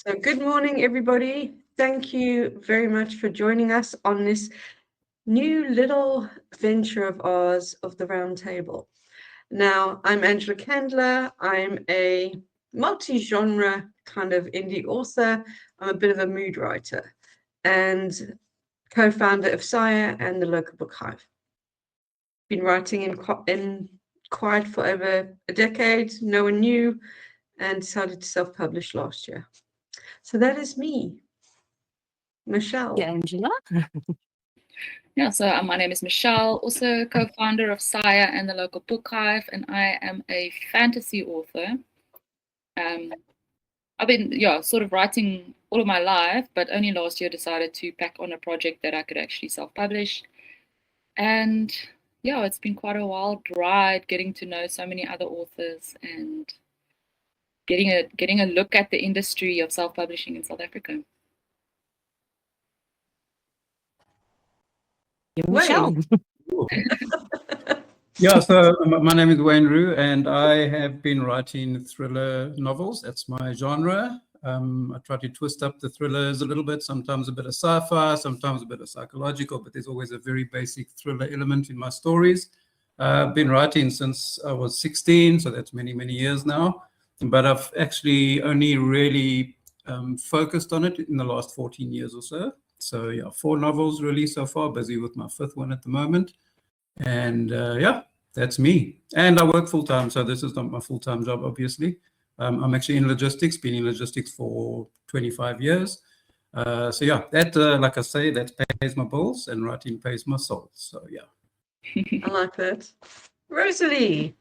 So good morning, everybody. Thank you very much for joining us on this new little venture of ours of the Roundtable. Now, I'm Angela Candler. I'm a multi-genre kind of indie author. I'm a bit of a mood writer and co-founder of Sire and the Local Book Hive. Been writing in quiet for over a decade. No one knew, and decided to self-publish last year. So that is me, Michelle. Yeah, Angela. Yeah, so my name is Michelle, also co-founder of Sire and the Local Book Hive, and I am a fantasy author. I've been, sort of writing all of my life, but only last year decided to pack on a project that I could actually self-publish. And yeah, it's been quite a wild ride getting to know so many other authors and getting a look at the industry of self-publishing in South Africa. Michelle. Yeah, so my name is Wayne Rue, and I have been writing thriller novels. That's my genre. I try to twist up the thrillers a little bit, sometimes a bit of sci-fi, sometimes a bit of psychological, but there's always a very basic thriller element in my stories. I've been writing since I was 16, so that's many, many years now. But I've actually only really focused on it in the last 14 years or so. So yeah, 4 novels released so far, busy with my 5th one at the moment. And yeah, that's me. And I work full-time, so this is not my full-time job, obviously. I'm actually in logistics, been in logistics for 25 years. So yeah, that, like I say, that pays my bills, and writing pays my soul. So yeah. I like that. Rosalie.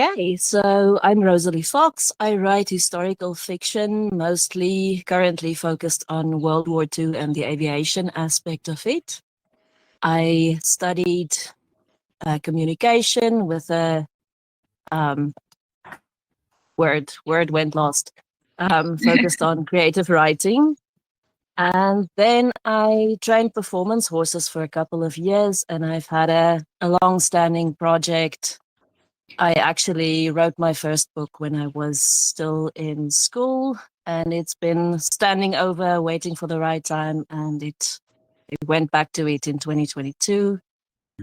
Okay, so I'm Rosalie Fox. I write historical fiction, mostly currently focused on World War II and the aviation aspect of it. I studied communication with a word went lost. Focused on creative writing. And then I trained performance horses for a couple of years, and I've had a long-standing project. I actually wrote my first book when I was still in school, and it's been standing over, waiting for the right time, and it went back to it in 2022,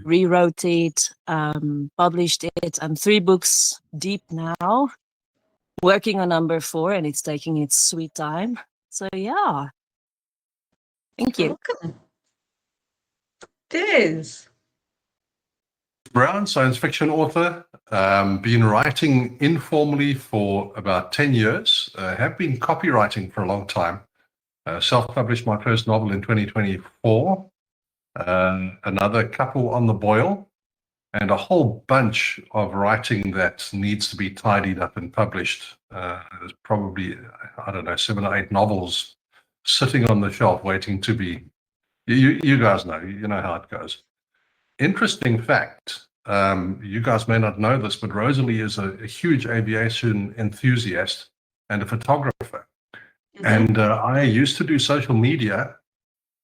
rewrote it, published it. I'm 3 books deep now, working on number 4, and it's taking its sweet time. So yeah. Thank you. Welcome. Des. Brown, science fiction author. Been writing informally for about 10 years. Have been copywriting for a long time. Self-published my first novel in 2024. Another couple on the boil. And a whole bunch of writing that needs to be tidied up and published. There's probably, I don't know, 7 or 8 novels sitting on the shelf waiting to be. You guys know, you know how it goes. Interesting fact, you guys may not know this, but Rosalie is a huge aviation enthusiast and a photographer. Mm-hmm. And I used to do social media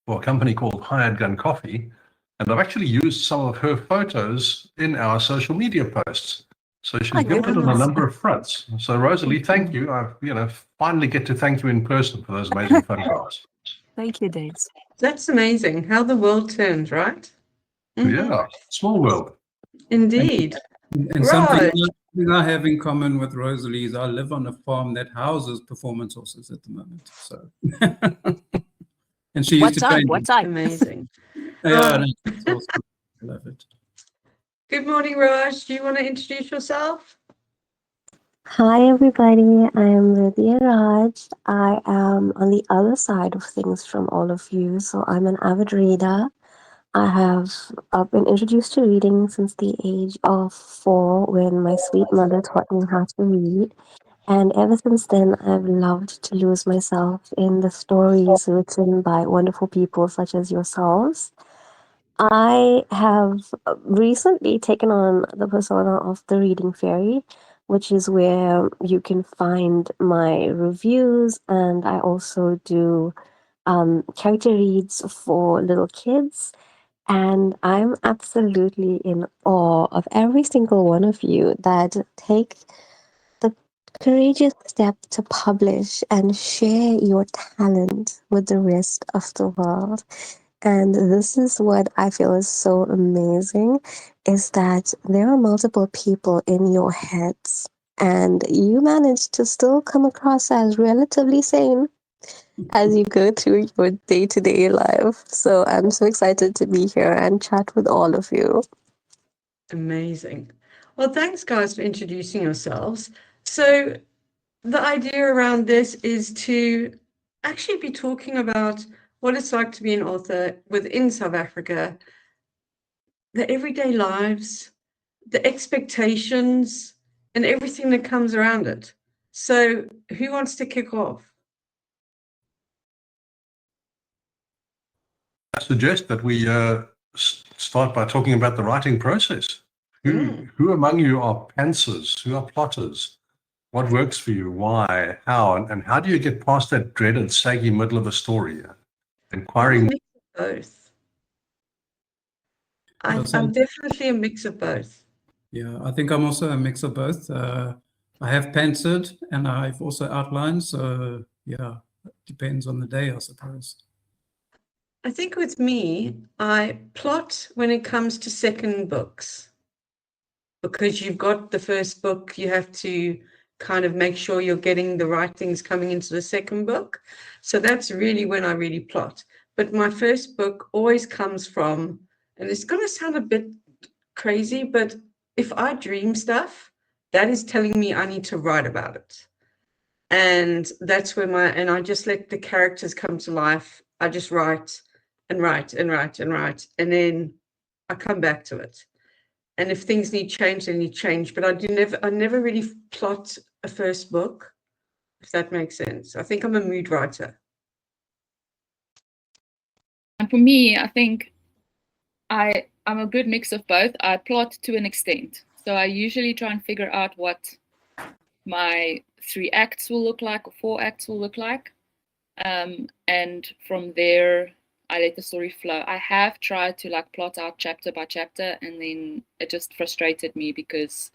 for a company called Hired Gun Coffee, and I've actually used some of her photos in our social media posts. So she's gifted on a number of fronts. So Rosalie, thank you. I finally get to thank you in person for those amazing photographs. Thank you, Des. That's amazing how the world turns, right? Mm-hmm. Yeah, small world. Indeed. And something I have in common with Rosalie is I live on a farm that houses performance horses at the moment. So, and she used to train. What time? Amazing. Yeah, it's awesome. I love it. Good morning, Raj. Do you want to introduce yourself? Hi, everybody. I am Lydia Raj. I am on the other side of things from all of you. So I'm an avid reader. I've been introduced to reading since the age of 4 when my sweet mother taught me how to read. And ever since then, I've loved to lose myself in the stories written by wonderful people such as yourselves. I have recently taken on the persona of the Reading Fairy, which is where you can find my reviews, and I also do character reads for little kids. And I'm absolutely in awe of every single one of you that take the courageous step to publish and share your talent with the rest of the world. And this is what I feel is so amazing, is that there are multiple people in your heads and you manage to still come across as relatively sane as you go through your day-to-day life. So I'm so excited to be here and chat with all of you. Amazing. Well, thanks, guys, for introducing yourselves. So, the idea around this is to actually be talking about what it's like to be an author within South Africa, the everyday lives, the expectations, and everything that comes around it. So, who wants to kick off? I suggest that we start by talking about the writing process. Who among you are pantsers? Who are plotters? What works for you? Why? How? And how do you get past that dreaded, saggy middle of a story? Inquiring. I'm a mix of both. I'm definitely a mix of both. Yeah, I think I'm also a mix of both. I have pantsered and I've also outlined. So yeah, it depends on the day, I suppose. I think with me, I plot when it comes to second books, because you've got the first book, you have to kind of make sure you're getting the right things coming into the second book. So that's really when I really plot. But my first book always comes from, and it's going to sound a bit crazy, but if I dream stuff, that is telling me I need to write about it. And that's where and I just let the characters come to life. I just write and write and write and write, and then I come back to it. And if things need change, they need change. But I never really plot a first book, if that makes sense. I think I'm a mood writer. And for me, I think I'm a good mix of both. I plot to an extent. So I usually try and figure out what my 3 acts will look like or 4 acts will look like. And from there, I let the story flow. I have tried to like plot out chapter by chapter, and then it just frustrated me because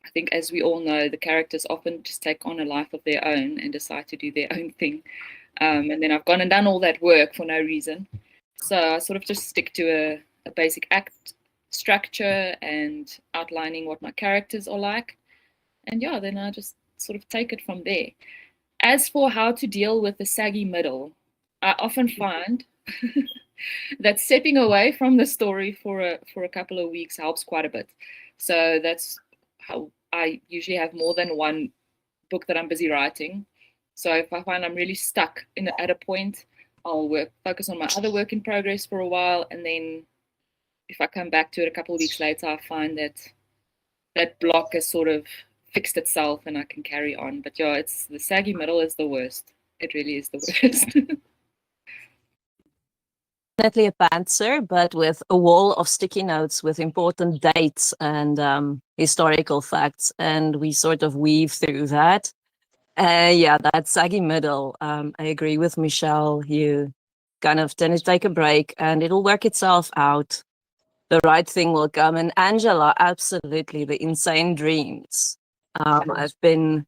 I think, as we all know, the characters often just take on a life of their own and decide to do their own thing. And then I've gone and done all that work for no reason. So I sort of just stick to a basic act structure and outlining what my characters are like. And yeah, then I just sort of take it from there. As for how to deal with the saggy middle, I often find that stepping away from the story for a couple of weeks helps quite a bit. So that's how I usually have more than one book that I'm busy writing. So if I find I'm really stuck at a point, I'll focus on my other work in progress for a while, and then if I come back to it a couple of weeks later, I find that that block has sort of fixed itself and I can carry on. But yeah, it's the saggy middle is the worst. It really is the worst. Definitely a pantser, but with a wall of sticky notes with important dates and historical facts, and we sort of weave through that. Yeah, that saggy middle. I agree with Michelle. You kind of tend to take a break, and it'll work itself out. The right thing will come. And Angela, absolutely, the insane dreams. I've been.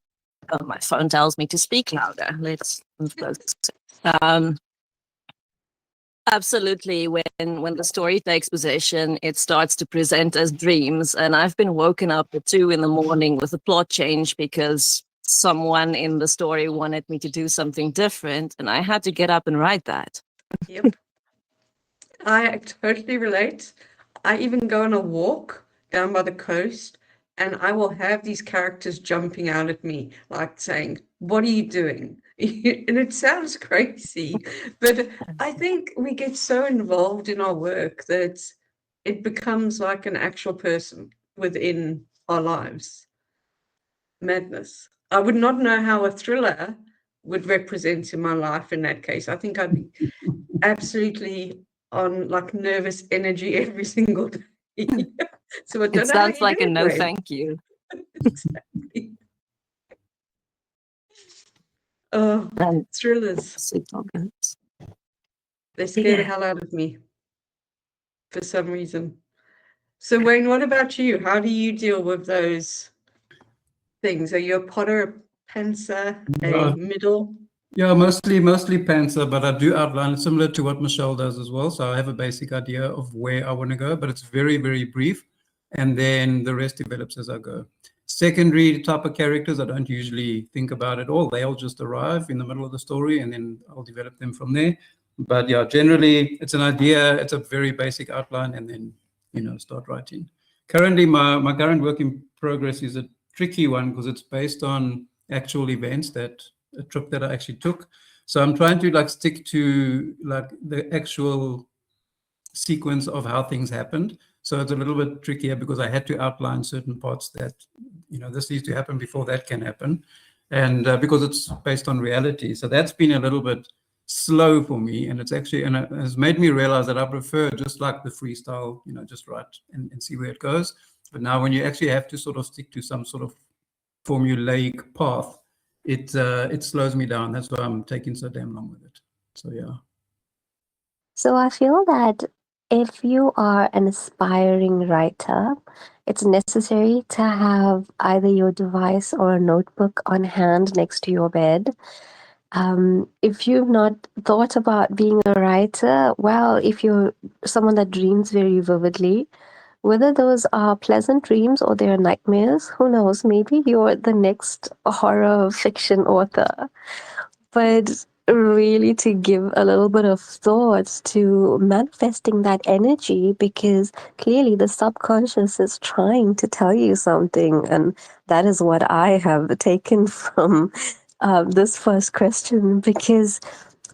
Oh, my phone tells me to speak louder. Let's move closer. Absolutely. When the story takes possession, it starts to present as dreams. And I've been woken up at 2 a.m. with a plot change because someone in the story wanted me to do something different, and I had to get up and write that. Yep. I totally relate. I even go on a walk down by the coast, and I will have these characters jumping out at me, like saying, "What are you doing?" And it sounds crazy, but I think we get so involved in our work that it becomes like an actual person within our lives. Madness. I would not know how a thriller would represent in my life in that case. I think I'd be absolutely on like nervous energy every single day. So I don't It know how sounds you like do a it, no Wayne. thank you. Exactly. Oh, And thrillers. They scare the hell out of me for some reason. So Wayne, what about you? How do you deal with those things? Are you a Potter, a Pantser, Yeah. a middle? Yeah, mostly Pantser, but I do outline similar to what Michelle does as well. So I have a basic idea of where I want to go, but it's very, very brief. And then the rest develops as I go. Secondary type of characters, I don't usually think about at all. They all just arrive in the middle of the story and then I'll develop them from there. But yeah, generally it's an idea, it's a very basic outline and then, start writing. Currently, my current work in progress is a tricky one because it's based on actual events a trip that I actually took. So I'm trying to stick to the actual sequence of how things happened. So it's a little bit trickier because I had to outline certain parts that, this needs to happen before that can happen. And because it's based on reality. So that's been a little bit slow for me. And it has made me realize that I prefer just like the freestyle, just write and see where it goes. But now when you actually have to sort of stick to some sort of formulaic path, it slows me down. That's why I'm taking so damn long with it. So yeah. So I feel that if you are an aspiring writer, it's necessary to have either your device or a notebook on hand next to your bed. If you've not thought about being a writer, well, if you're someone that dreams very vividly, whether those are pleasant dreams or they're nightmares, who knows? Maybe you're the next horror fiction author. But really to give a little bit of thought to manifesting that energy, because clearly the subconscious is trying to tell you something. And that is what I have taken from this first question, because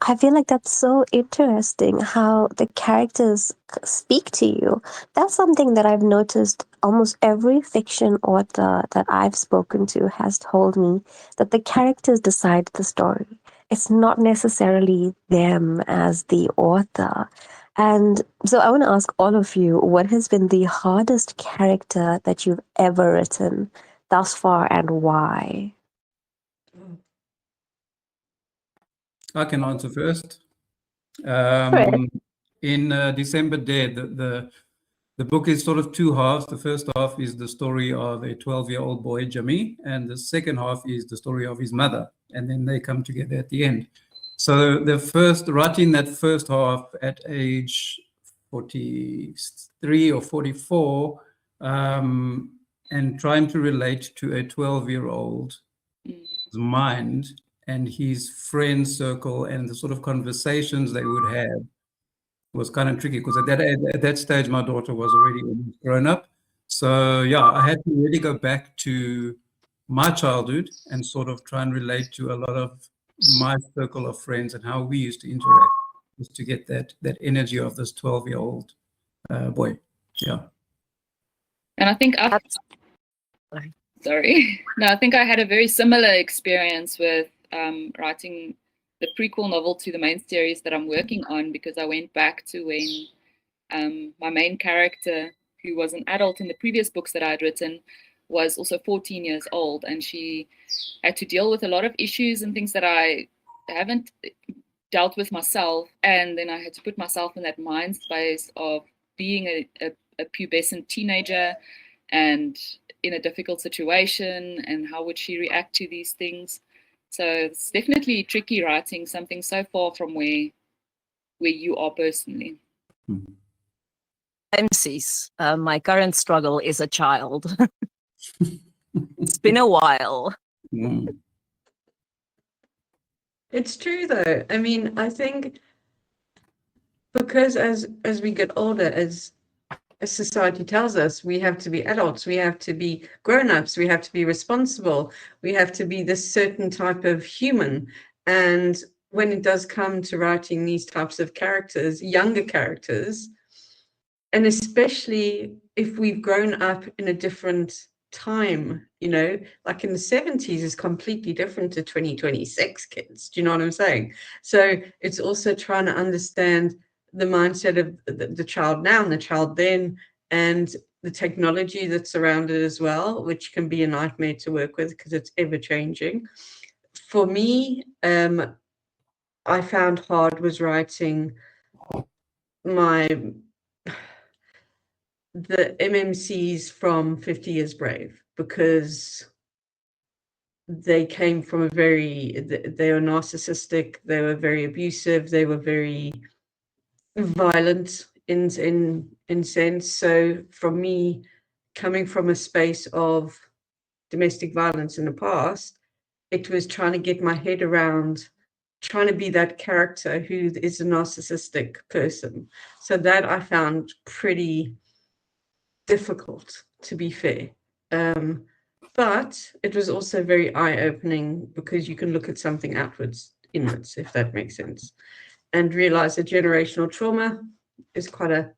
I feel like that's so interesting how the characters speak to you. That's something that I've noticed almost every fiction author that I've spoken to has told me, that the characters decide the story. It's not necessarily them as the author. And so I want to ask all of you, what has been the hardest character that you've ever written thus far and why? I can answer first. Right. In December Dead, the book is sort of two halves. The first half is the story of a 12-year-old boy, Jimmy, and the second half is the story of his mother, and then they come together at the end. So writing that first half at age 43 or 44, and trying to relate to a 12-year-old mind and his friend circle and the sort of conversations they would have was kind of tricky because at that stage my daughter was already almost grown up. So yeah, I had to really go back to my childhood and sort of try and relate to a lot of my circle of friends and how we used to interact, just to get that energy of this 12-year-old boy. Yeah. And I think I think I had a very similar experience with writing the prequel novel to the main series that I'm working on, because I went back to when my main character, who was an adult in the previous books that I had written, was also 14 years old, and she had to deal with a lot of issues and things that I haven't dealt with myself. And then I had to put myself in that mind space of being a pubescent teenager and in a difficult situation, and how would she react to these things. So it's definitely tricky writing something so far from where you are personally. MCs. My current struggle is a child. It's been a while. It's true though. I mean, I think because as we get older, as society tells us, we have to be adults, we have to be grown-ups, we have to be responsible, we have to be this certain type of human. And when it does come to writing these types of characters, younger characters, and especially if we've grown up in a different time, like in the 70s is completely different to 2026 kids. Do you know what I'm saying? So it's also trying to understand the mindset of the child now and the child then, and the technology that's around it as well, which can be a nightmare to work with because it's ever changing. For me, I found hard was writing the MMCs from 50 Years Brave, because they came from a they were narcissistic, they were very abusive, they were very violent in sense. So for me, coming from a space of domestic violence in the past, it was trying to get my head around trying to be that character who is a narcissistic person. So that I found pretty difficult, to be fair. But it was also very eye-opening because you can look at something outwards, inwards, if that makes sense, and realize that generational trauma is quite a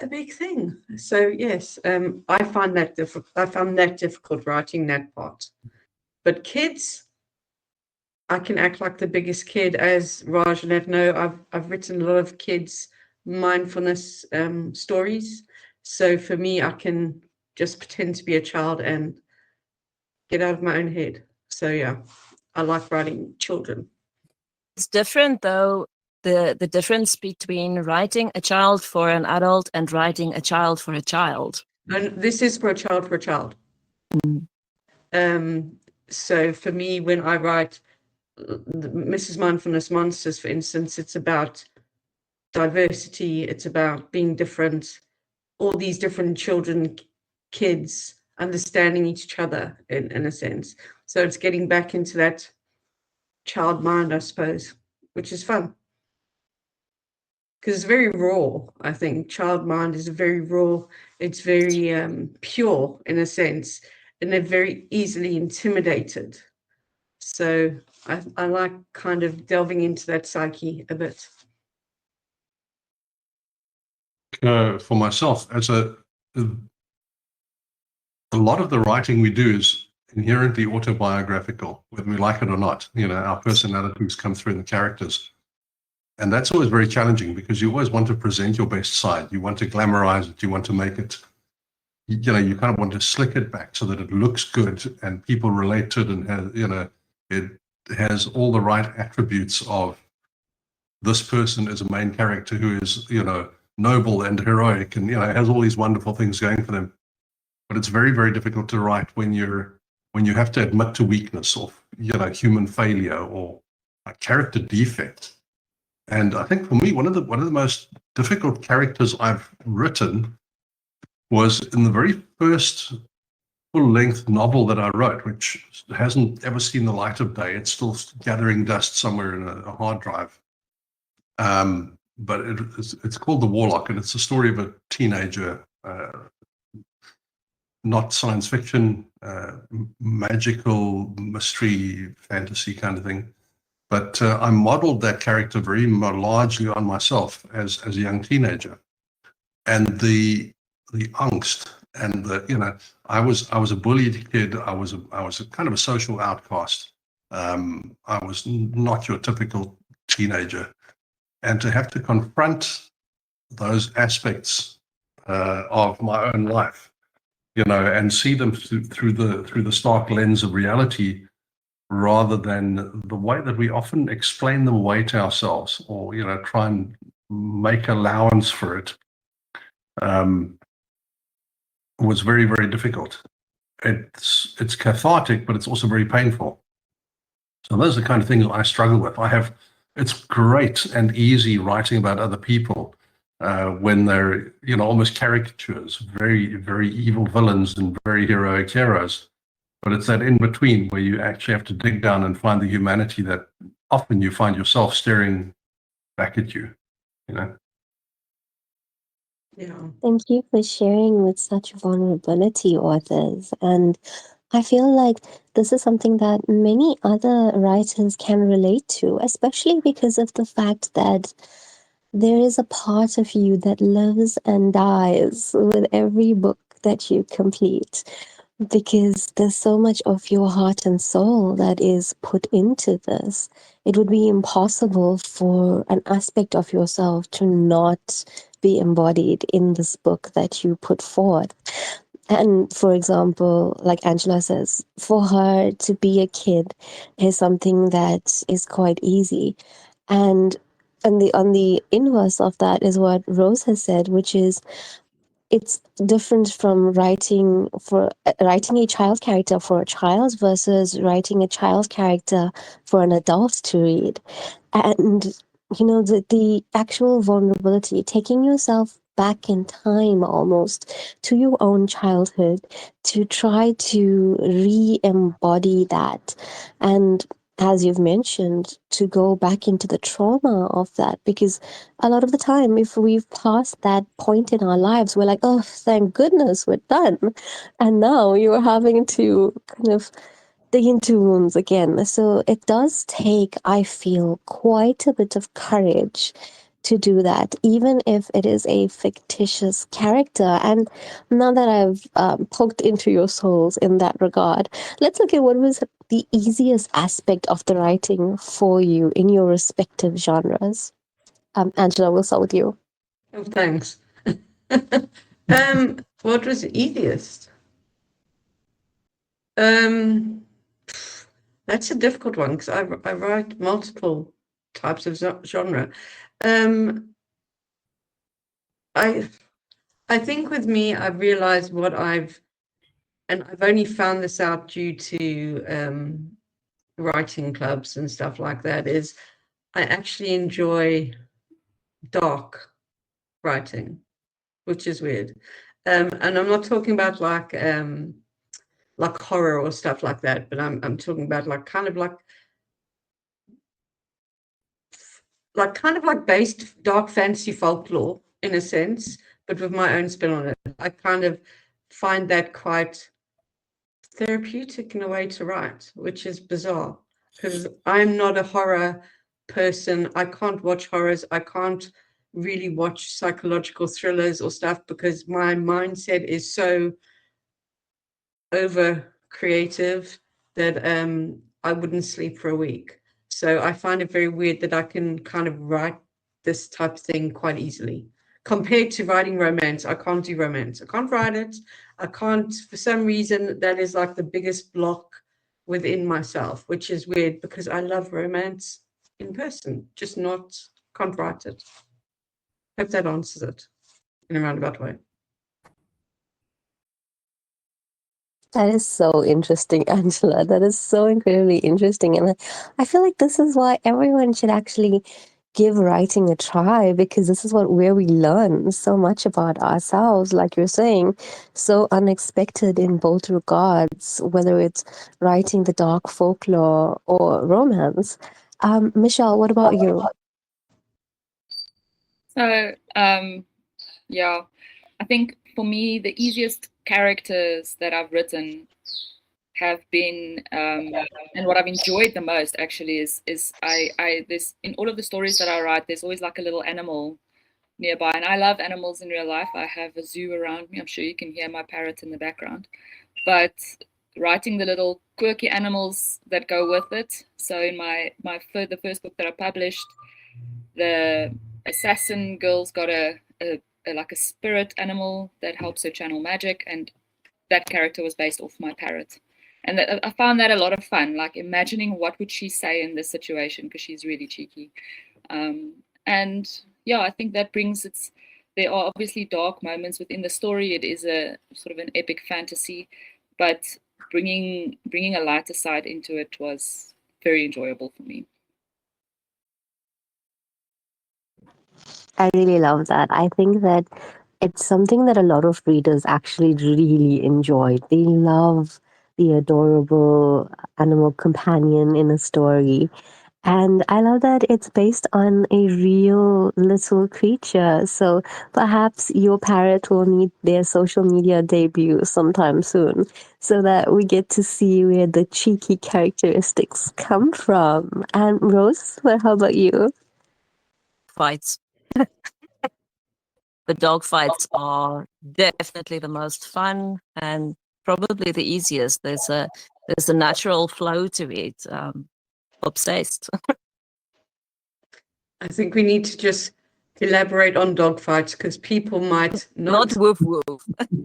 big thing. So yes, I found that difficult writing that part. But kids, I can act like the biggest kid, as Raj and Ed know. I've written a lot of kids mindfulness stories. So for me, I can just pretend to be a child and get out of my own head. So yeah, I like writing children. It's different though. The difference between writing a child for an adult and writing a child for a child. And this is for a child for a child. So for me, when I write Mrs. Mindfulness Monsters, for instance, it's about diversity, it's about being different, all these different children, kids understanding each other in a sense. So it's getting back into that child mind, I suppose, which is fun. Because it's very raw, I think. Child mind is very raw. It's very pure in a sense, and they're very easily intimidated. So I like kind of delving into that psyche a bit. For myself, a lot of the writing we do is inherently autobiographical, whether we like it or not. Our personalities come through in the characters. And that's always very challenging because you always want to present your best side. You want to glamorize it. You want to make it, you kind of want to slick it back so that it looks good and people relate to it and it has all the right attributes of this person is a main character who is, noble and heroic and, has all these wonderful things going for them. But it's very, very difficult to write when you have to admit to weakness or, human failure or a character defect. And I think for me, one of the most difficult characters I've written was in the very first full-length novel that I wrote, which hasn't ever seen the light of day. It's still gathering dust somewhere in a hard drive. But it's called The Warlock, and it's the story of a teenager, not science fiction, magical mystery, fantasy kind of thing. But I modeled that character very largely on myself as a young teenager, and the angst and I was a bullied kid. I was a kind of a social outcast. I was not your typical teenager, and to have to confront those aspects of my own life, and see them through the stark lens of reality, rather than the way that we often explain them away to ourselves or, try and make allowance for it, was very, very difficult. It's cathartic, but it's also very painful. So those are the kind of things I struggle with. It's great and easy writing about other people when they're, almost caricatures, very, very evil villains and very heroic heroes. But it's that in between where you actually have to dig down and find the humanity that often you find yourself staring back at you, Yeah. Thank you for sharing with such vulnerability, authors. And I feel like this is something that many other writers can relate to, especially because of the fact that there is a part of you that lives and dies with every book that you complete, because there's so much of your heart and soul that is put into this. It would be impossible for an aspect of yourself to not be embodied in this book that you put forth. And for example, like Angela says, for her to be a kid is something that is quite easy. And on the inverse of that is what Rose has said, which is it's different from writing a child character for a child versus writing a child character for an adult to read. And the actual vulnerability, taking yourself back in time almost to your own childhood to try to re-embody that, and as you've mentioned, to go back into the trauma of that, because a lot of the time, if we've passed that point in our lives, we're like, oh, thank goodness we're done. And now you're having to kind of dig into wounds again. So it does take, I feel, quite a bit of courage to do that, even if it is a fictitious character. And now that I've poked into your souls in that regard, let's look at what was the easiest aspect of the writing for you in your respective genres. Angela, we'll start with you. Oh, thanks. What was easiest? That's a difficult one because I write multiple types of genre. I think with me, I've realized and I've only found this out due to writing clubs and stuff like that, is I actually enjoy dark writing, which is weird. And I'm not talking about like horror or stuff like that, but I'm talking about like kind of like based dark fantasy folklore in a sense, but with my own spin on it. I kind of find that quite therapeutic in a way to write, which is bizarre because I'm not a horror person. I can't watch horrors. I can't really watch psychological thrillers or stuff because my mindset is so over creative that I wouldn't sleep for a week. So I find it very weird that I can kind of write this type of thing quite easily. Compared to writing romance, I can't do romance. I can't write it. I can't, for some reason, that is like the biggest block within myself, which is weird because I love romance in person, just can't write it. Hope that answers it in a roundabout way. That is so interesting, Angela. That is so incredibly interesting. And I feel like this is why everyone should actually give writing a try, because this is where we learn so much about ourselves, like you're saying, so unexpected in both regards, whether it's writing the dark folklore or romance. Michelle, what about you? So, yeah, I think for me, the easiest characters that I've written have been, and what I've enjoyed the most actually is this, in all of the stories that I write, there's always like a little animal nearby, and I love animals in real life. I have a zoo around me. I'm sure you can hear my parrot in the background, but writing the little quirky animals that go with it. So in the first book that I published, the assassin girl's got a like a spirit animal that helps her channel magic, and that character was based off my parrot. And I found that a lot of fun, like imagining what would she say in this situation, because she's really cheeky. And yeah, I think that there are obviously dark moments within the story. It is a sort of an epic fantasy, but bringing a lighter side into it was very enjoyable for me. I really love that. I think that it's something that a lot of readers actually really enjoy. They love the adorable animal companion in a story. And I love that it's based on a real little creature. So perhaps your parrot will need their social media debut sometime soon so that we get to see where the cheeky characteristics come from. And Rose, well, how about you? Fights. The dog fights are definitely the most fun and probably the easiest. There's a natural flow to it. Obsessed. I think we need to just elaborate on dog fights because people might Not woof woof.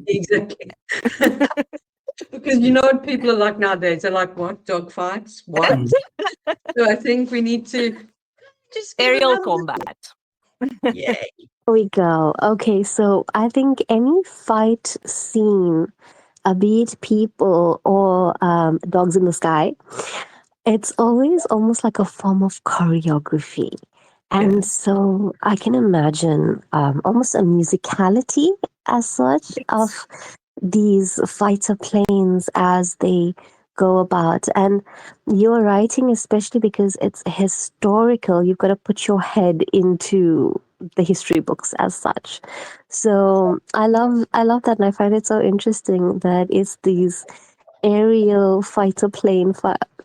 Exactly. Because you know what people are like nowadays? They're like, what? Dog fights? What? So I think we need to just give Aerial another- combat. Yay. Here we go. Okay, so I think any fight scene, be it people or dogs in the sky, it's always almost like a form of choreography. And Yes. so I can imagine almost a musicality as such Yes. of these fighter planes as they go about. And your writing, especially because it's historical, you've got to put your head into the history books as such. So I love that, and I find it so interesting that it's these aerial fighter plane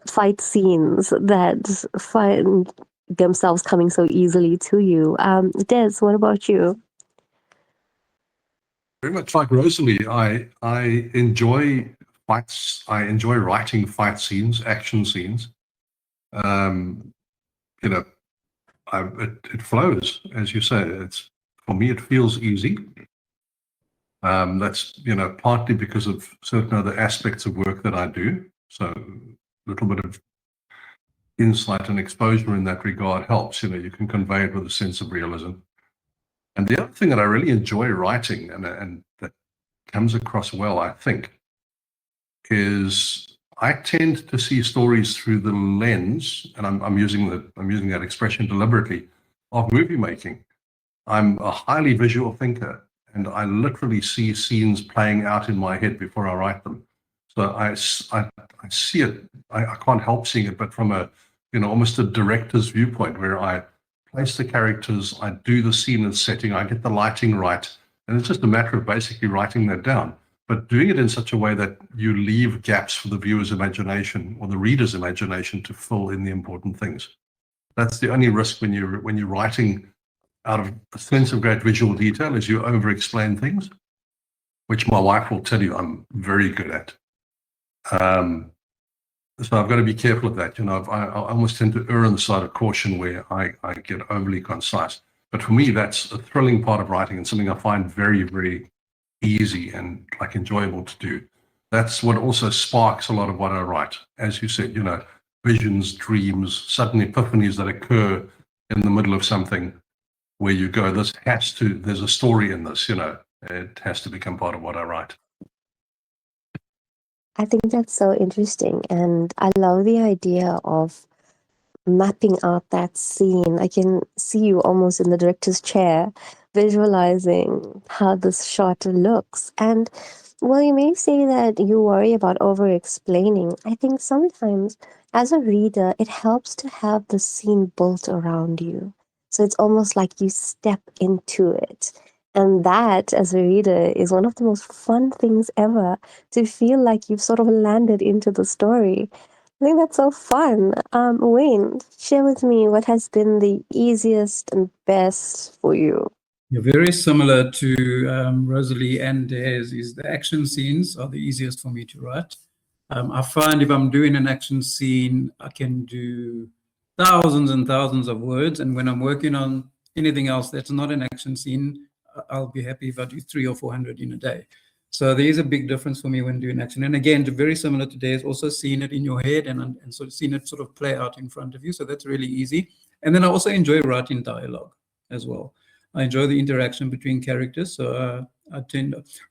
fight scenes that find themselves coming so easily to you. Des, what about you? Very much like Rosalie, I enjoy fights. I enjoy writing fight scenes, action scenes. Um, you know, it flows, as you say. It's for me, it feels easy. That's partly because of certain other aspects of work that I do. So a little bit of insight and exposure in that regard helps. You can convey it with a sense of realism. And the other thing that I really enjoy writing, and that comes across well, I think, is I tend to see stories through the lens, and I'm using that expression deliberately, of movie making. I'm a highly visual thinker, and I literally see scenes playing out in my head before I write them. So I see it. I can't help seeing it, but from a almost a director's viewpoint, where I place the characters, I do the scene and setting, I get the lighting right, and it's just a matter of basically writing that down, but doing it in such a way that you leave gaps for the viewer's imagination or the reader's imagination to fill in the important things. That's the only risk when you're writing out of a sense of great visual detail, is you over-explain things, which my wife will tell you I'm very good at. So I've got to be careful of that. I almost tend to err on the side of caution where I get overly concise. But for me, that's a thrilling part of writing and something I find very, very easy and enjoyable to do. That's what also sparks a lot of what I write. As you said, visions, dreams, sudden epiphanies that occur in the middle of something, where you go, there's a story in this, it has to become part of what I write. I think that's so interesting, and I love the idea of mapping out that scene. I can see you almost in the director's chair, visualizing how this shot looks. And while you may say that you worry about over explaining, I think sometimes as a reader, it helps to have the scene built around you. So it's almost like you step into it. And that, as a reader, is one of the most fun things ever, to feel like you've sort of landed into the story. I think that's so fun. Wayne, share with me what has been the easiest and best for you. Yeah, very similar to Rosalie and Des, is the action scenes are the easiest for me to write. I find if I'm doing an action scene, I can do thousands and thousands of words. And when I'm working on anything else that's not an action scene, I'll be happy if I do 300 or 400 in a day. So there is a big difference for me when doing action. And again, very similar to Des, also seeing it in your head and sort of seeing it sort of play out in front of you. So that's really easy. And then I also enjoy writing dialogue as well. I enjoy the interaction between characters. So I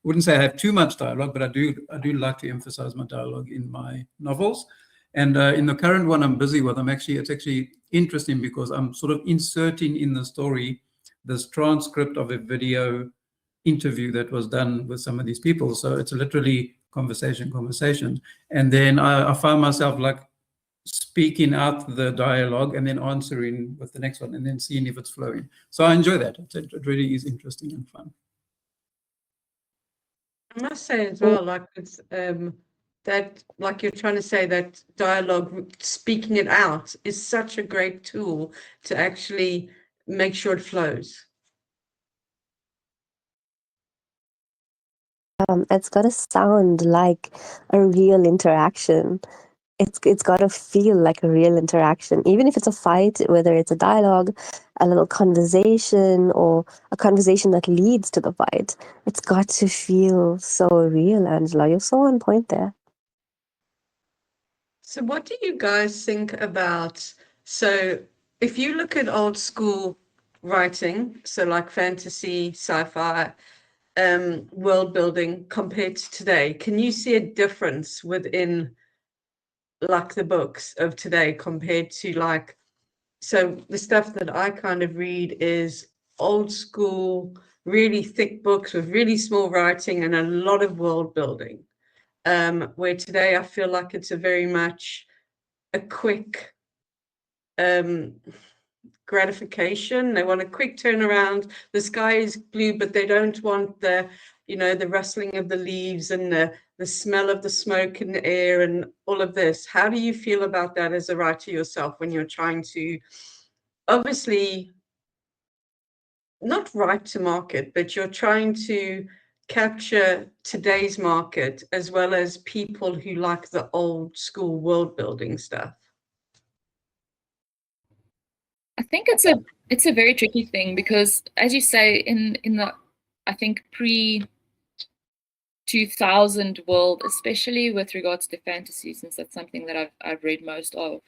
wouldn't say I have too much dialogue, but I do like to emphasize my dialogue in my novels. And in the current one I'm busy with, it's actually interesting because I'm sort of inserting in the story this transcript of a video interview that was done with some of these people. So it's literally conversation. And then I found myself speaking out the dialogue and then answering with the next one and then seeing if it's flowing. So I enjoy that. It really is interesting and fun. I must say as well, it's that, you're trying to say, that dialogue, speaking it out, is such a great tool to actually make sure it flows. It's got to sound like a real interaction. It's got to feel like a real interaction, even if it's a fight, whether it's a dialogue, a little conversation, or a conversation that leads to the fight. It's got to feel so real, Angela. You're so on point there. So what do you guys think about, so if you look at old school writing, so like fantasy, sci-fi, world building compared to today? Can you see a difference within like the books of today compared to like, so the stuff that I kind of read is old school, really thick books with really small writing and a lot of world building. Where today I feel like it's a very much a quick gratification. They want a quick turnaround. The sky is blue, but they don't want the, the rustling of the leaves and the smell of the smoke in the air and all of this. How do you feel about that as a writer yourself when you're trying to obviously not write to market, but you're trying to capture today's market as well as people who like the old school world building stuff? I think it's a very tricky thing because, as you say, in the I think pre 2000 world, especially with regards to fantasy, since that's something that I've read most of,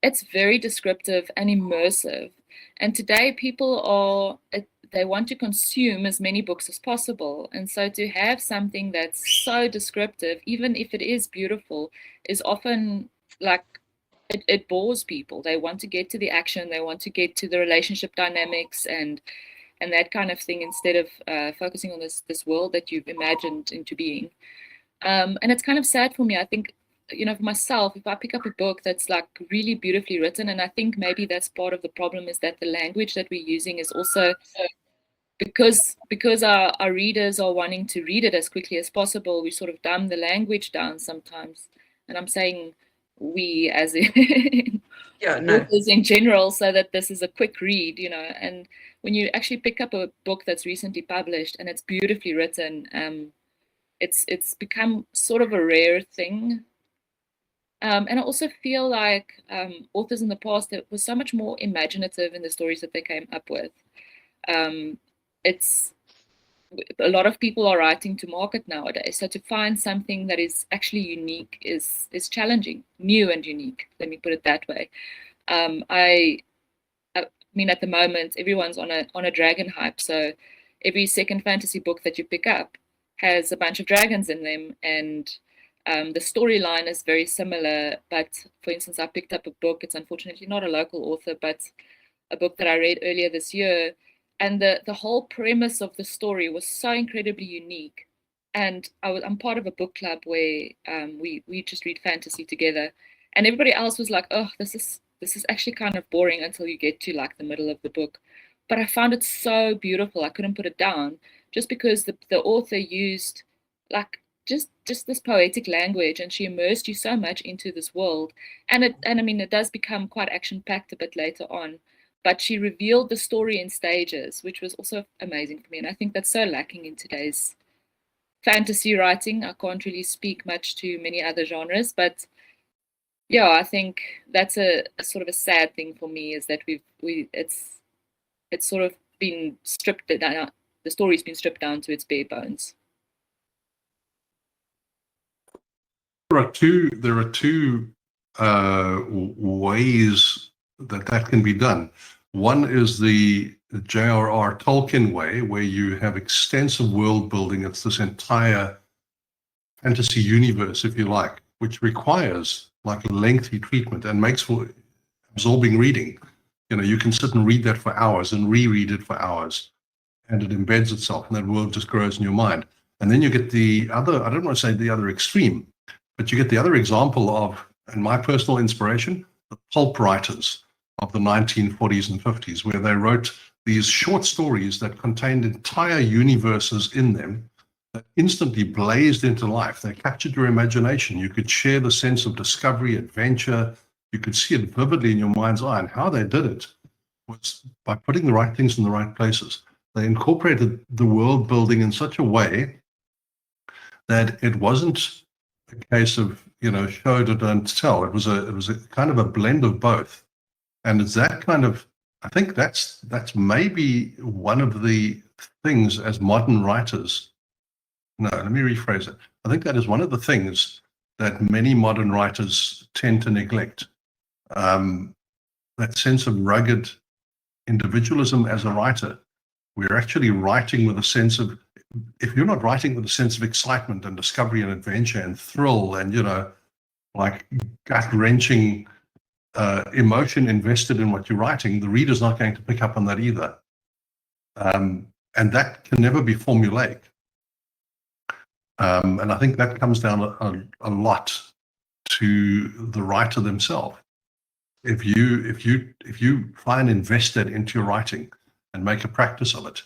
it's very descriptive and immersive. And today people they want to consume as many books as possible, and so to have something that's so descriptive, even if it is beautiful, is often like it bores people. They want to get to the action, they want to get to the relationship dynamics and that kind of thing, instead of focusing on this world that you've imagined into being. And it's kind of sad for me. I think, for myself, if I pick up a book that's like really beautifully written, and I think maybe that's part of the problem, is that the language that we're using is also, because our readers are wanting to read it as quickly as possible, we sort of dumb the language down sometimes. And I'm saying we as in authors in general, so that this is a quick read, and when you actually pick up a book that's recently published and it's beautifully written, it's become sort of a rare thing. And I also feel like authors in the past, that was so much more imaginative in the stories that they came up with. It's a lot of people are writing to market nowadays, so to find something that is actually unique is challenging, new and unique. Let me put it that way. I mean, at the moment, everyone's on a dragon hype, so every second fantasy book that you pick up has a bunch of dragons in them, and the storyline is very similar. But for instance, I picked up a book, it's unfortunately not a local author, but a book that I read earlier this year, and the whole premise of the story was so incredibly unique. And I'm part of a book club where we just read fantasy together, and everybody else was like, oh, this is actually kind of boring until you get to like the middle of the book. But I found it so beautiful, I couldn't put it down, just because the author used like just this poetic language, and she immersed you so much into this world. And I mean, it does become quite action-packed a bit later on, but she revealed the story in stages, which was also amazing for me. And I think that's so lacking in today's fantasy writing. I can't really speak much to many other genres, but yeah, I think that's a sort of a sad thing for me, is that it's sort of been stripped down. The story's been stripped down to its bare bones. There are two ways that can be done. One is the J.R.R. Tolkien way, where you have extensive world building. It's this entire fantasy universe, if you like, which requires like lengthy treatment and makes for absorbing reading. You can sit and read that for hours and reread it for hours, and it embeds itself, and that world just grows in your mind. And then you get the other, I don't want to say the other extreme, but you get the other example of, and my personal inspiration, the pulp writers of the 1940s and 50s, where they wrote these short stories that contained entire universes in them that instantly blazed into life. They captured your imagination. You could share the sense of discovery, adventure. You could see it vividly in your mind's eye. And how they did it was by putting the right things in the right places. They incorporated the world building in such a way that it wasn't a case of, show to don't tell. It was a kind of a blend of both. And it's that kind of, I think that's maybe one of the things as modern writers. No, let me rephrase it. I think that is one of the things that many modern writers tend to neglect. That sense of rugged individualism as a writer. We're actually writing with a sense of, if you're not writing with a sense of excitement and discovery and adventure and thrill and, like gut-wrenching emotion invested in what you're writing, the reader's not going to pick up on that either. And that can never be formulaic. And I think that comes down a lot to the writer themselves. If you try and invest that into your writing and make a practice of it,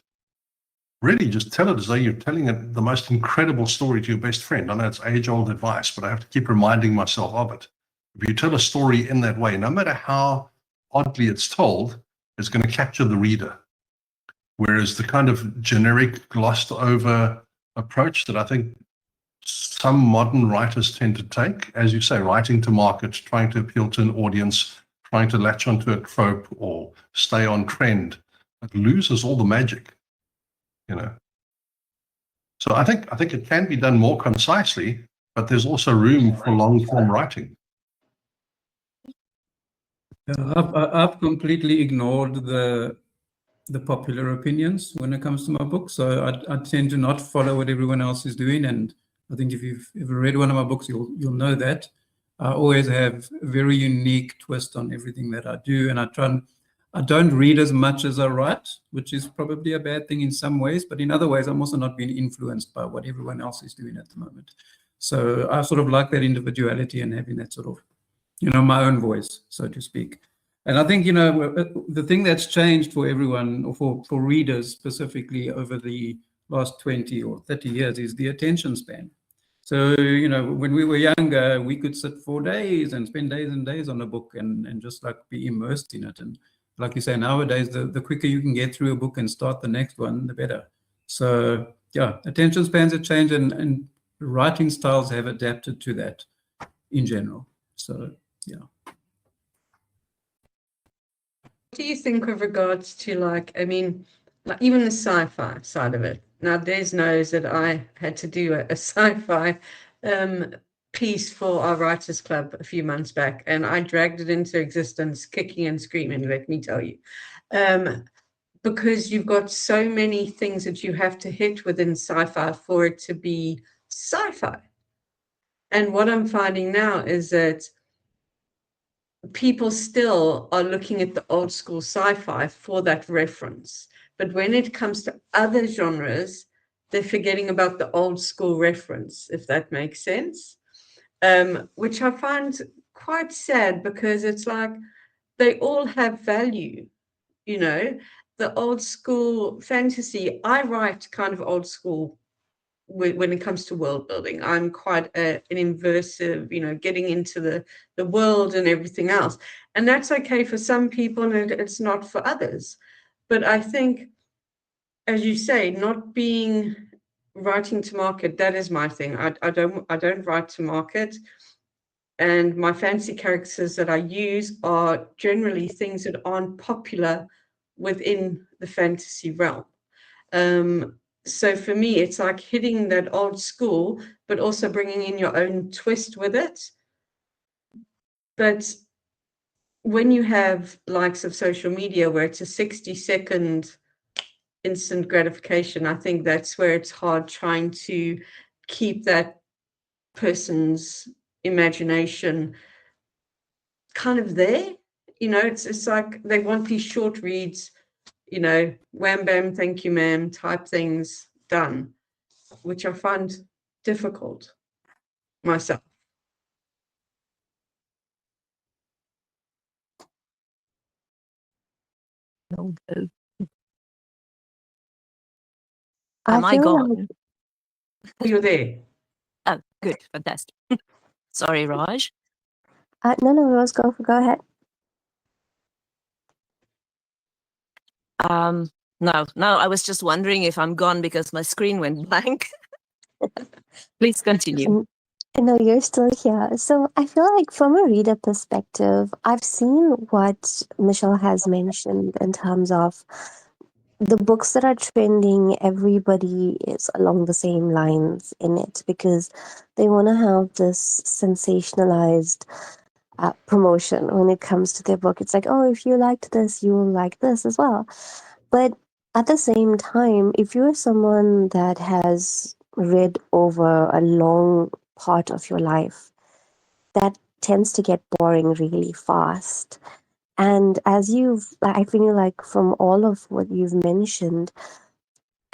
really just tell it as though you're telling the most incredible story to your best friend. I know it's age-old advice, but I have to keep reminding myself of it. If you tell a story in that way, no matter how oddly it's told, it's going to capture the reader. Whereas the kind of generic, glossed-over approach that I think some modern writers tend to take, as you say, writing to market, trying to appeal to an audience, trying to latch onto a trope or stay on trend, it loses all the magic, So I think it can be done more concisely, but there's also room for long-form writing. Yeah, I've completely ignored the popular opinions when it comes to my book. So I tend to not follow what everyone else is doing. And I think if you've ever read one of my books, you'll know that. I always have a very unique twist on everything that I do. And I don't read as much as I write, which is probably a bad thing in some ways. But in other ways, I'm also not being influenced by what everyone else is doing at the moment. So I sort of like that individuality and having that sort of, my own voice, so to speak. And I think, the thing that's changed for everyone, or for readers specifically over the last 20 or 30 years is the attention span. So, when we were younger, we could sit for days and spend days and days on a book and just like be immersed in it. And like you say, nowadays, the quicker you can get through a book and start the next one, the better. So, yeah, attention spans have changed and writing styles have adapted to that in general. So, yeah. What do you think with regards to like even the sci-fi side of it? Now, Des knows that I had to do a sci-fi piece for our writers club a few months back, and I dragged it into existence kicking and screaming, let me tell you. Because you've got so many things that you have to hit within sci-fi for it to be sci-fi. And what I'm finding now is that people still are looking at the old school sci-fi for that reference. But when it comes to other genres, they're forgetting about the old school reference, if that makes sense. Which I find quite sad, because it's like they all have value, the old school fantasy. I write kind of old school when it comes to world building. I'm quite an immersive, getting into the world and everything else. And that's okay for some people and it's not for others. But I think, as you say, not being writing to market, that is my thing. I don't write to market. And my fancy characters that I use are generally things that aren't popular within the fantasy realm. So for me, it's like hitting that old school, but also bringing in your own twist with it. But when you have likes of social media where it's a 60-second instant gratification, I think that's where it's hard trying to keep that person's imagination kind of there. It's like they want these short reads, wham bam, thank you ma'am type things done, which I find difficult myself. No go. I Am I feel gone? You're there. Oh, good, fantastic. Sorry, Raj. No, Rose, go ahead. No, I was just wondering if I'm gone because my screen went blank. Please continue. No, you're still here. So I feel like from a reader perspective, I've seen what Michelle has mentioned in terms of the books that are trending, everybody is along the same lines in it because they want to have this sensationalized promotion when it comes to their book. It's like, oh, if you liked this, you will like this as well. But at the same time, if you're someone that has read over a long part of your life, that tends to get boring really fast. And I feel like from all of what you've mentioned,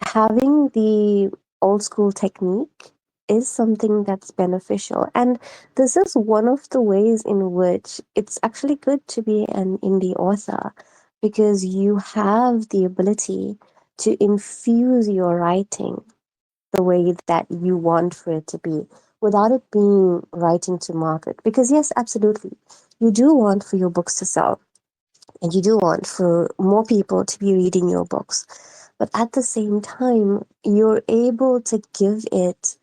having the old school technique is something that's beneficial. And this is one of the ways in which it's actually good to be an indie author, because you have the ability to infuse your writing the way that you want for it to be without it being writing to market. Because, yes, absolutely, you do want for your books to sell and you do want for more people to be reading your books. But at the same time, you're able to give it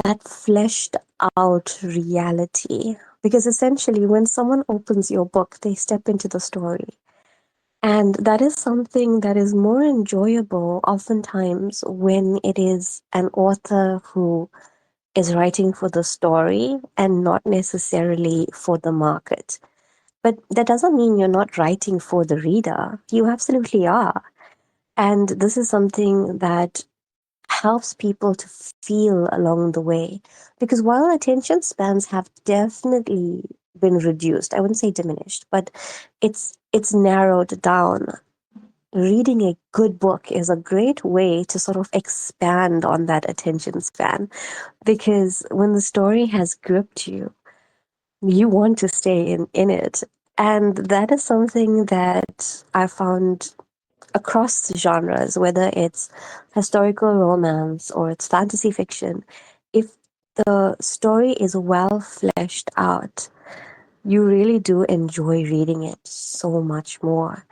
that fleshed out reality. Because essentially, when someone opens your book, they step into the story. And that is something that is more enjoyable oftentimes when it is an author who is writing for the story and not necessarily for the market. But that doesn't mean you're not writing for the reader. You absolutely are. And this is something that helps people to feel along the way. Because while attention spans have definitely been reduced, I wouldn't say diminished, but it's narrowed down. Reading a good book is a great way to sort of expand on that attention span, because when the story has gripped you, you want to stay in it. And that is something that I found across genres, whether it's historical romance or it's fantasy fiction. If the story is well fleshed out, you really do enjoy reading it so much more.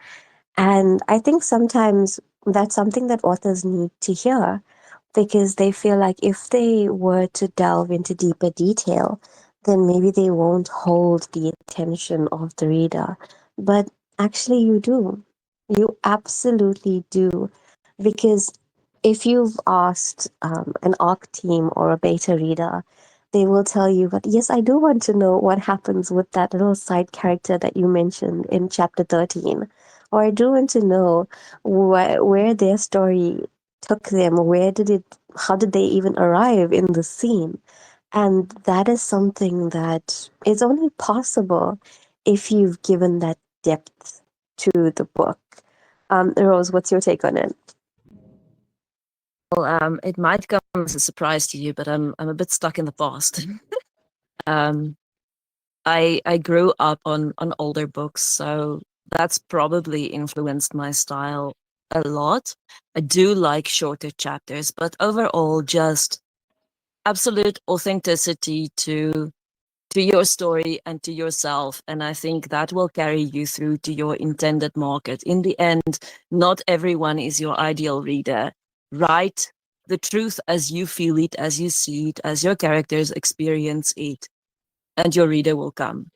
And I think sometimes that's something that authors need to hear, because they feel like if they were to delve into deeper detail, then maybe they won't hold the attention of the reader. But actually, you do. You absolutely do. Because if you've asked an ARC team or a beta reader, they will tell you, but yes, I do want to know what happens with that little side character that you mentioned in chapter 13. Or I do want to know where their story took them. How did they even arrive in the scene? And that is something that is only possible if you've given that depth to the book. Rose, what's your take on it? Well, it might come as a surprise to you, but I'm a bit stuck in the past. I grew up on older books, so that's probably influenced my style a lot. I do like shorter chapters, but overall, just absolute authenticity to your story and to yourself. And I think that will carry you through to your intended market. In the end, not everyone is your ideal reader. Write the truth as you feel it, as you see it, as your characters experience it, and your reader will come.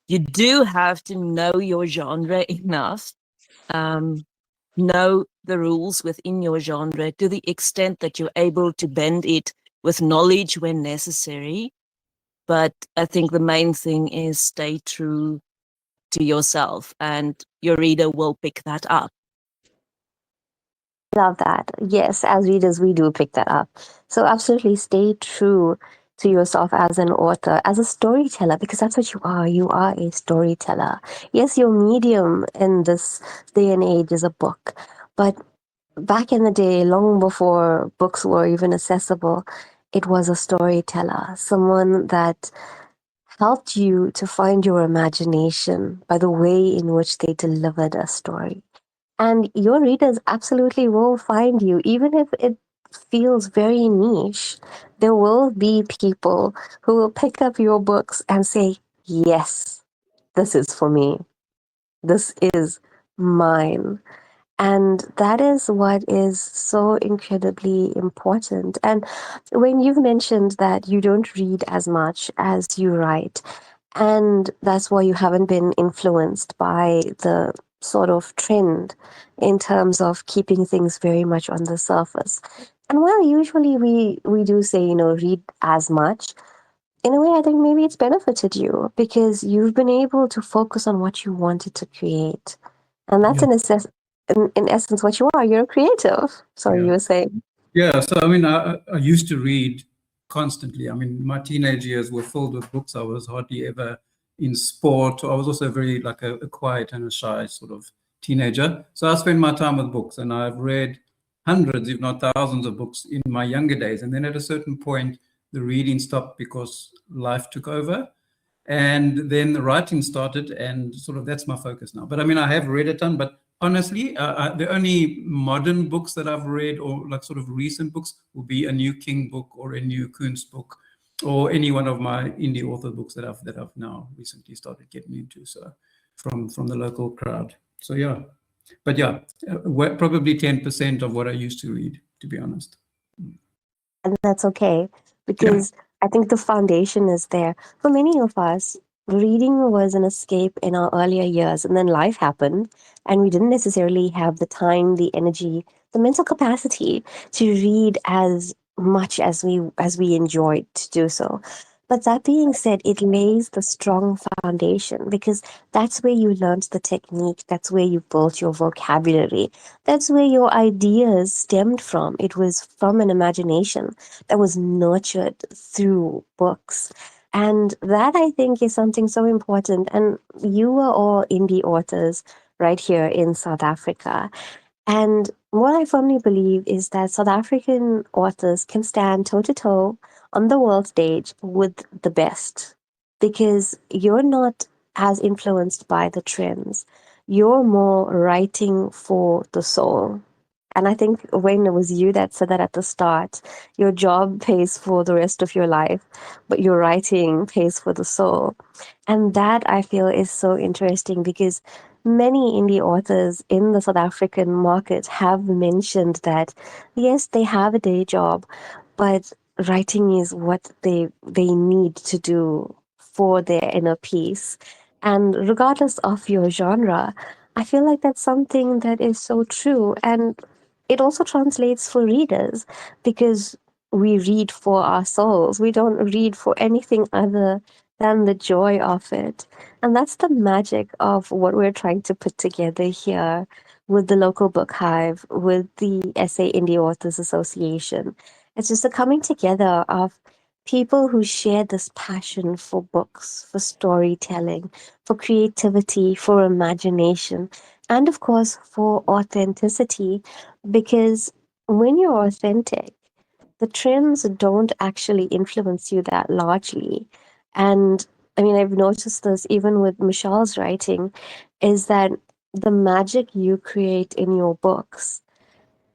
You do have to know your genre enough, know the rules within your genre to the extent that you're able to bend it with knowledge when necessary. But I think the main thing is stay true to yourself, and your reader will pick that up. Love that. Yes, as readers, we do pick that up. So absolutely stay true to yourself as an author, as a storyteller, because that's what you are. You are a storyteller. Yes, your medium in this day and age is a book, but back in the day, long before books were even accessible, it was a storyteller, someone that helped you to find your imagination by the way in which they delivered a story. And your readers absolutely will find you, even if it feels very niche. There will be people who will pick up your books and say, yes, this is for me. This is mine. And that is what is so incredibly important. And when you've mentioned that you don't read as much as you write, and that's why you haven't been influenced by the sort of trend in terms of keeping things very much on the surface. And while usually we do say, read as much, in a way, I think maybe it's benefited you because you've been able to focus on what you wanted to create. And that's Yeah. in essence what you are. You're a creative. Sorry, you Yeah. were saying. Yeah, so I mean, I used to read constantly. I mean, my teenage years were filled with books. I was hardly ever in sport. I was also very like a quiet and a shy sort of teenager. So I spent my time with books, and I've read hundreds, if not thousands, of books in my younger days. And then at a certain point, the reading stopped because life took over. And then the writing started, and sort of that's my focus now. But I mean, I have read a ton, but honestly, the only modern books that I've read, or like sort of recent books, will be a new King book or a new Kuntz book, or any one of my indie author books that I've now recently started getting into. So from the local crowd. So yeah, but yeah, probably 10% of what I used to read, to be honest. And that's okay Yeah. because I think the foundation is there. For many of us, reading was an escape in our earlier years, and then life happened, and we didn't necessarily have the time, the energy, the mental capacity to read as much as we enjoyed to do so. But that being said, it lays the strong foundation because that's where you learned the technique, that's where you built your vocabulary, that's where your ideas stemmed from. It was from an imagination that was nurtured through books. And that I think is something so important. And you were all indie authors right here in South Africa. And what I firmly believe is that South African authors can stand toe to toe on the world stage with the best because you're not as influenced by the trends. You're more writing for the soul. And I think when it was you that said that at the start, your job pays for the rest of your life, but your writing pays for the soul. And that I feel is so interesting because many indie authors in the South African market have mentioned that yes, they have a day job, but writing is what they need to do for their inner peace. And regardless of your genre, I feel like that's something that is so true. And it also translates for readers because we read for our souls. We don't read for anything other than the joy of it. And that's the magic of what we're trying to put together here with the local book hive, with the SA Indie Authors Association. It's just a coming together of people who share this passion for books, for storytelling, for creativity, for imagination, and of course for authenticity. Because when you're authentic, the trends don't actually influence you that largely. And I mean, I've noticed this even with Michelle's writing, is that the magic you create in your books,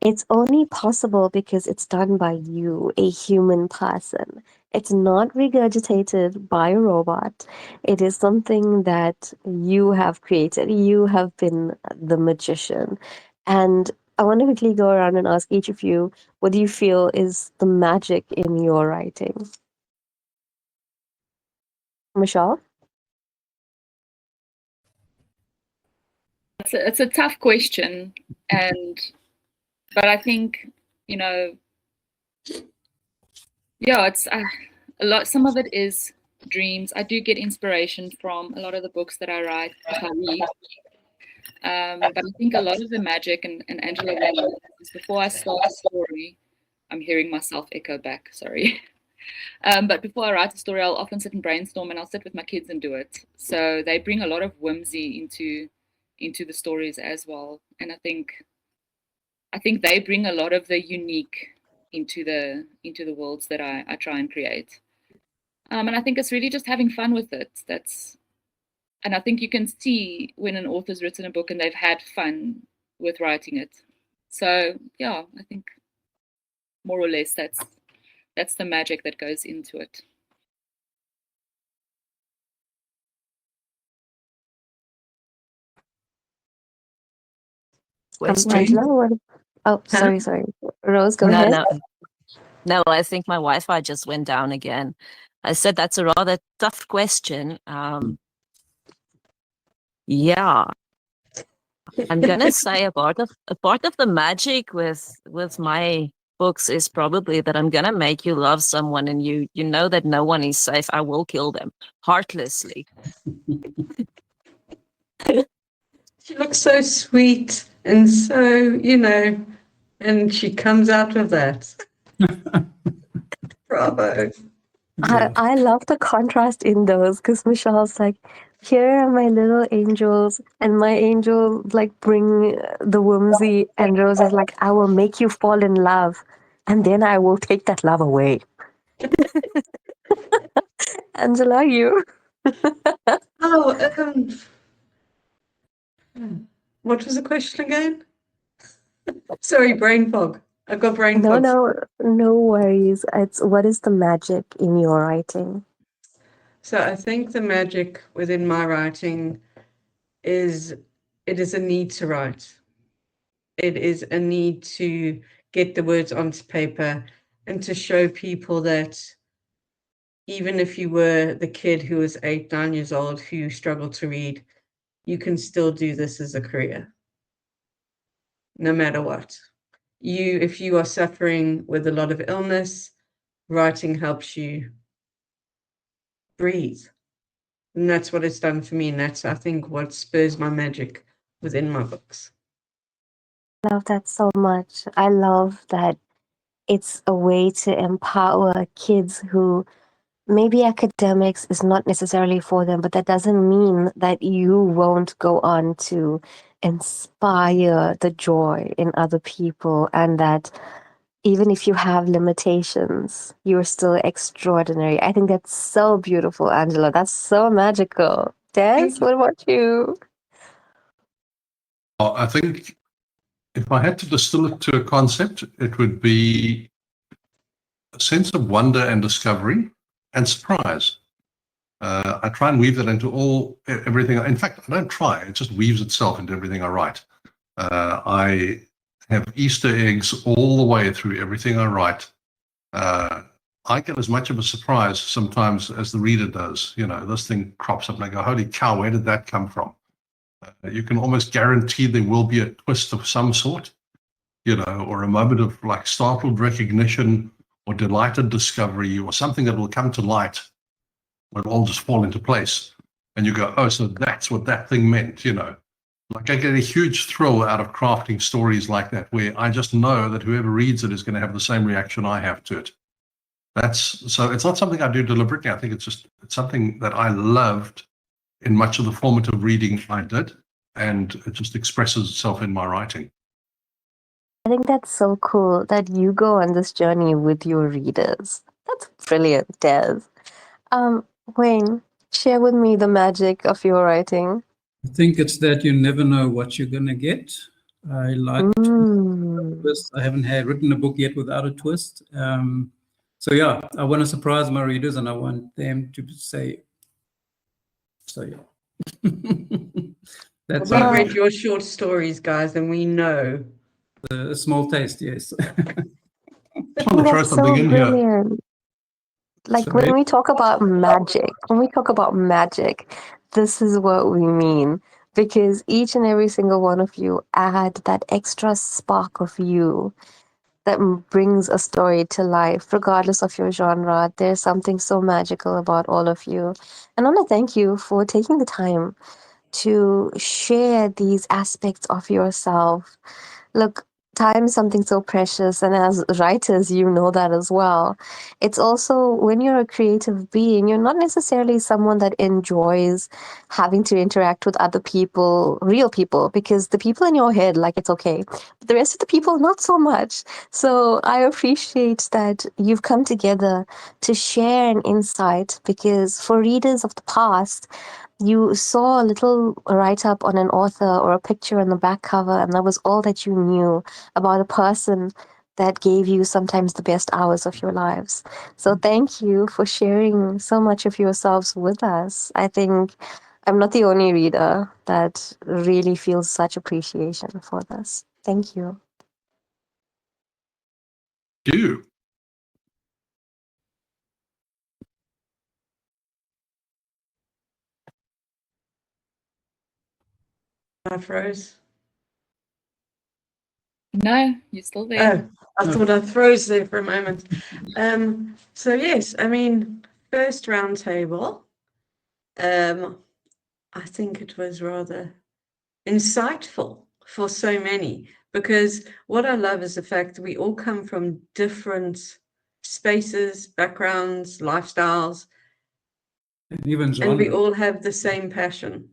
it's only possible because it's done by you, a human person. It's not regurgitated by a robot. It is something that you have created. You have been the magician. And I want to quickly go around and ask each of you, what do you feel is the magic in your writing? Michelle? It's a tough question, but I think, you know, yeah, it's a lot. Some of it is dreams. I do get inspiration from a lot of the books that I write, that I read. But I think a lot of the magic, and Angela, is before I start a story, I'm hearing myself echo back. Sorry. But before I write a story, I'll often sit and brainstorm, and I'll sit with my kids and do it. So they bring a lot of whimsy into the stories as well, and I think they bring a lot of the unique into the worlds that I try and create. And I think it's really just having fun with it. And I think you can see when an author's written a book and they've had fun with writing it. So yeah, I think more or less that's the magic that goes into it. Question? Angela, what? Oh, sorry. Rose, go ahead. No, I think my Wi-Fi just went down again. I said that's a rather tough question. Yeah, I'm gonna say a part of the magic with my books is probably that I'm gonna make you love someone, and you know that no one is safe. I will kill them heartlessly. She looks so sweet and so, and she comes out with that. Bravo. I love the contrast in those because Michelle's like, here are my little angels, and my angel like bring the whimsy, and Rose is like, I will make you fall in love, and then I will take that love away. Angela, you? Oh, what was the question again? Sorry, brain fog. I've got brain No, fog. no worries. It's what is the magic in your writing? So I think the magic within my writing is it is a need to write. It is a need to get the words onto paper and to show people that even if you were the kid who was 8, 9 years old who struggled to read, you can still do this as a career, no matter what. If you are suffering with a lot of illness, writing helps you breathe. And that's what it's done for me. And that's, I think, what spurs my magic within my books. I love that so much. I love that it's a way to empower kids who maybe academics is not necessarily for them, but that doesn't mean that you won't go on to inspire the joy in other people, and that even if you have limitations, you're still extraordinary. I think that's so beautiful, Angela. That's so magical. Des, what about you? I think if I had to distill it to a concept, it would be a sense of wonder and discovery and surprise. I try and weave that into everything. In fact, I don't try. It just weaves itself into everything I write. I have Easter eggs all the way through everything I write. I get as much of a surprise sometimes as the reader does. This thing crops up and I go, holy cow, where did that come from? You can almost guarantee there will be a twist of some sort, or a moment of like startled recognition or delighted discovery or something that will come to light. It'll all just fall into place. And you go, oh, so that's what that thing meant, Like I get a huge thrill out of crafting stories like that, where I just know that whoever reads it is going to have the same reaction I have to it. So it's not something I do deliberately. I think it's something that I loved in much of the formative reading I did, and it just expresses itself in my writing. I think that's so cool that you go on this journey with your readers. That's brilliant, Des. Wayne, share with me the magic of your writing. I think it's that you never know what you're going to get. I like twists. I haven't written a book yet without a twist. So yeah, I want to surprise my readers and I want them to say, so yeah. That's We've read your short stories, guys, and we know. a small taste, yes. I want to throw something in brilliant. here. Like Sorry? when we talk about magic, this is what we mean. Because each and every single one of you add that extra spark of you that brings a story to life, regardless of your genre. There's something so magical about all of you. And I want to thank you for taking the time to share these aspects of yourself. Look, time is something so precious, and as writers, you know that as well. It's also when you're a creative being, you're not necessarily someone that enjoys having to interact with other people, real people, because the people in your head, like, it's okay. But the rest of the people, not so much. So I appreciate that you've come together to share an insight, because for readers of the past, you saw a little write-up on an author or a picture on the back cover, and that was all that you knew about a person that gave you sometimes the best hours of your lives. So thank you for sharing so much of yourselves with us. I think I'm not the only reader that really feels such appreciation for this. Thank you. You. I froze. No, you're still there. Oh, I thought I froze there for a moment. So yes, I mean, first roundtable, I think it was rather insightful for so many, because what I love is the fact that we all come from different spaces, backgrounds, lifestyles, And even and we genre. all have the same passion.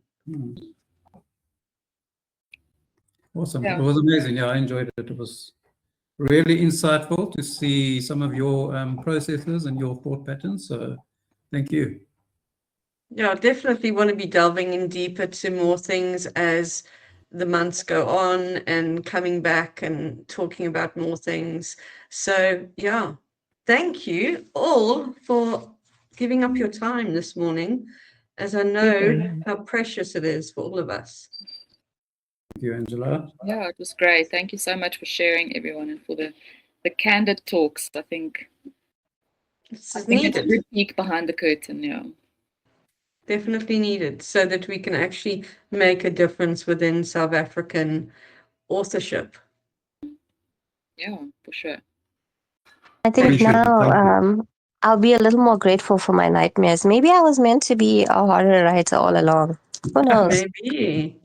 Awesome. Yeah. It was amazing. Yeah, I enjoyed it. It was really insightful to see some of your processes and your thought patterns. So thank you. Yeah, I definitely want to be delving in deeper to more things as the months go on and coming back and talking about more things. So yeah, thank you all for giving up your time this morning, as I know how precious it is for all of us. Thank you, Angela. Yeah, it was great. Thank you so much for sharing, everyone, and for the candid talks. I think This I is think it's a needed, good peek behind the curtain. Yeah. definitely needed, so that we can actually make a difference within South African authorship. Yeah, for sure. I think Appreciate it. now Thank you. I'll be a little more grateful for my nightmares. Maybe I was meant to be a horror writer all along. Who knows? Maybe.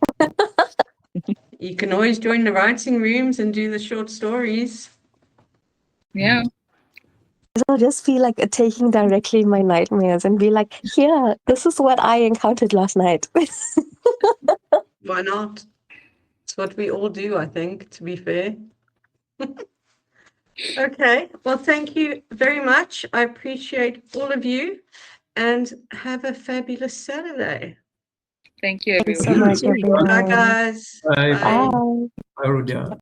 You can always join the writing rooms and do the short stories. Yeah. I'll just feel like taking directly my nightmares and be like, here, this is what I encountered last night. Why not? It's what we all do, I think, to be fair. Okay, well, thank you very much. I appreciate all of you, and have a fabulous Saturday. Thank you, Thanks everyone. so much, Bye, everyone. guys. Bye. Bye. Bye. Bye, Rudia.